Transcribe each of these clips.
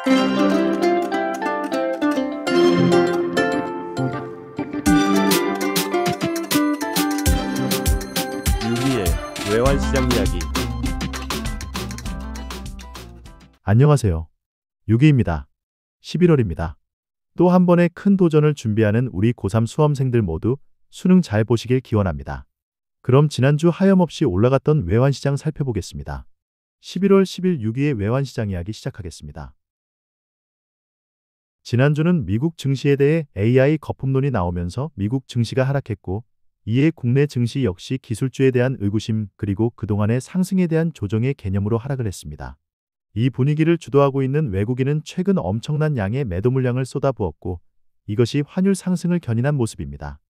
유기의 외환시장 이야기. 안녕하세요. 유기입니다. 11월입니다. 또 한 번의 큰 도전을 준비하는 우리 고3 수험생들 모두 수능 잘 보시길 기원합니다. 그럼 지난주 하염없이 올라갔던 외환시장 살펴보겠습니다. 11월 10일 유기의 외환시장 이야기 시작하겠습니다. 지난주는 미국 증시에 대해 AI 거품론이 나오면서 미국 증시가 하락했고, 이에 국내 증시 역시 기술주에 대한 의구심 그리고 그동안의 상승에 대한 조정의 개념으로 하락을 했습니다. 이 분위기를 주도하고 있는 외국인은 최근 엄청난 양의 매도 물량을 쏟아부었고, 이것이 환율 상승을 견인한 모습입니다.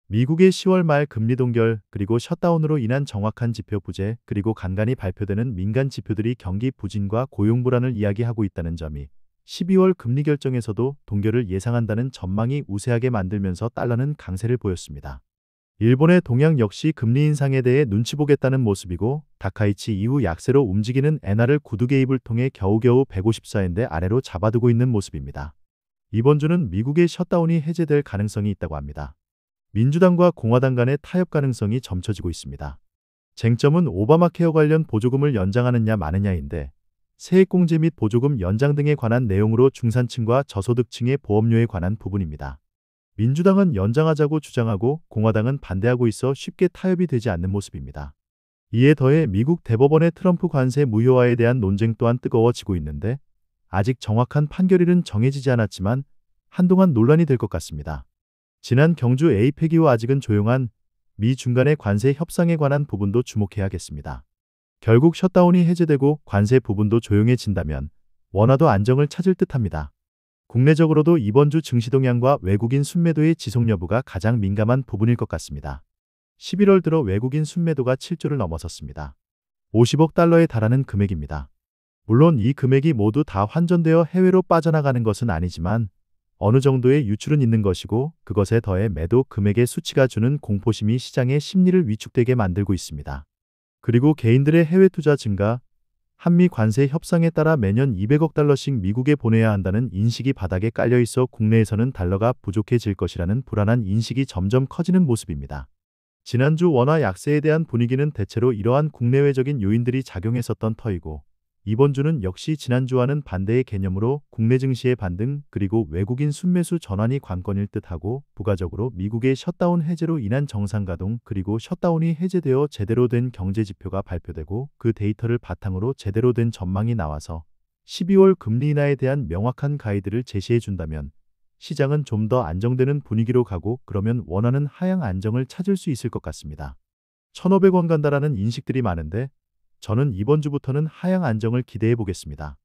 미국의 10월 말 금리 동결 그리고 셧다운으로 인한 정확한 지표 부재 그리고 간간히 발표되는 민간 지표들이 경기 부진과 고용 불안을 이야기하고 있다는 점이 12월 금리 결정에서도 동결을 예상한다는 전망이 우세하게 만들면서 달러는 강세를 보였습니다. 일본의 동양 역시 금리 인상에 대해 눈치 보겠다는 모습이고, 다카이치 이후 약세로 움직이는 엔화를 구두 개입을 통해 겨우겨우 154엔대 아래로 잡아두고 있는 모습입니다. 이번 주는 미국의 셧다운이 해제될 가능성이 있다고 합니다. 민주당과 공화당 간의 타협 가능성이 점쳐지고 있습니다. 쟁점은 오바마 케어 관련 보조금을 연장하느냐 마느냐인데, 세액공제 및 보조금 연장 등에 관한 내용으로 중산층과 저소득층의 보험료에 관한 부분입니다. 민주당은 연장하자고 주장하고 공화당은 반대하고 있어 쉽게 타협이 되지 않는 모습입니다. 이에 더해 미국 대법원의 트럼프 관세 무효화에 대한 논쟁 또한 뜨거워지고 있는데, 아직 정확한 판결일은 정해지지 않았지만 한동안 논란이 될 것 같습니다. 지난 경주 에이펙 이후 아직은 조용한 미 중간의 관세 협상에 관한 부분도 주목해야겠습니다. 결국 셧다운이 해제되고 관세 부분도 조용해진다면 원화도 안정을 찾을 듯합니다. 국내적으로도 이번 주 증시 동향과 외국인 순매도의 지속 여부가 가장 민감한 부분일 것 같습니다. 11월 들어 외국인 순매도가 7조를 넘어섰습니다. 50억 달러에 달하는 금액입니다. 물론 이 금액이 모두 다 환전되어 해외로 빠져나가는 것은 아니지만 어느 정도의 유출은 있는 것이고, 그것에 더해 매도 금액의 수치가 주는 공포심이 시장의 심리를 위축되게 만들고 있습니다. 그리고 개인들의 해외 투자 증가, 한미 관세 협상에 따라 매년 200억 달러씩 미국에 보내야 한다는 인식이 바닥에 깔려 있어 국내에서는 달러가 부족해질 것이라는 불안한 인식이 점점 커지는 모습입니다. 지난주 원화 약세에 대한 분위기는 대체로 이러한 국내외적인 요인들이 작용했었던 터이고, 이번 주는 역시 지난주와는 반대의 개념으로 국내 증시의 반등 그리고 외국인 순매수 전환이 관건일 듯하고, 부가적으로 미국의 셧다운 해제로 인한 정상가동 그리고 셧다운이 해제되어 제대로 된 경제지표가 발표되고 그 데이터를 바탕으로 제대로 된 전망이 나와서 12월 금리 인하에 대한 명확한 가이드를 제시해 준다면 시장은 좀 더 안정되는 분위기로 가고, 그러면 원하는 하향 안정을 찾을 수 있을 것 같습니다. 1,500원 간다라는 인식들이 많은데 저는 이번 주부터는 하향 안정을 기대해 보겠습니다.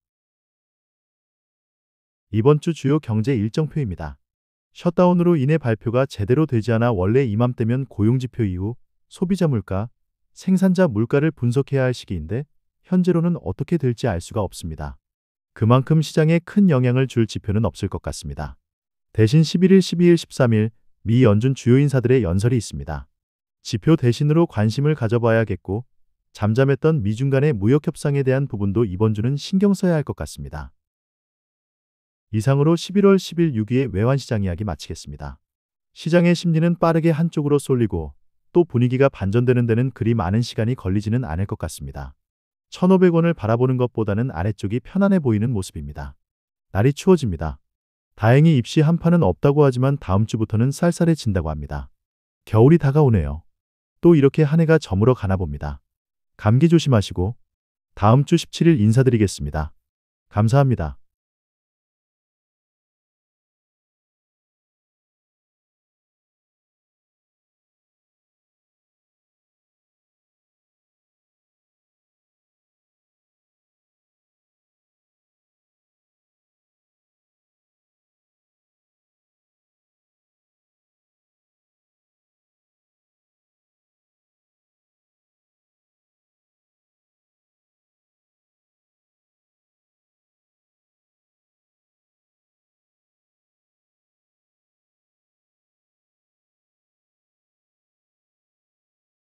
이번 주 주요 경제 일정표입니다. 셧다운으로 인해 발표가 제대로 되지 않아 원래 이맘때면 고용지표 이후 소비자 물가, 생산자 물가를 분석해야 할 시기인데 현재로는 어떻게 될지 알 수가 없습니다. 그만큼 시장에 큰 영향을 줄 지표는 없을 것 같습니다. 대신 11일, 12일, 13일 미 연준 주요 인사들의 연설이 있습니다. 지표 대신으로 관심을 가져봐야겠고, 잠잠했던 미중 간의 무역 협상에 대한 부분도 이번 주는 신경 써야 할 것 같습니다. 이상으로 11월 10일 6위의 외환시장 이야기 마치겠습니다. 시장의 심리는 빠르게 한쪽으로 쏠리고 또 분위기가 반전되는 데는 그리 많은 시간이 걸리지는 않을 것 같습니다. 1,500원을 바라보는 것보다는 아래쪽이 편안해 보이는 모습입니다. 날이 추워집니다. 다행히 입시 한파는 없다고 하지만 다음 주부터는 쌀쌀해진다고 합니다. 겨울이 다가오네요. 또 이렇게 한 해가 저물어 가나 봅니다. 감기 조심하시고 다음 주 17일 인사드리겠습니다. 감사합니다.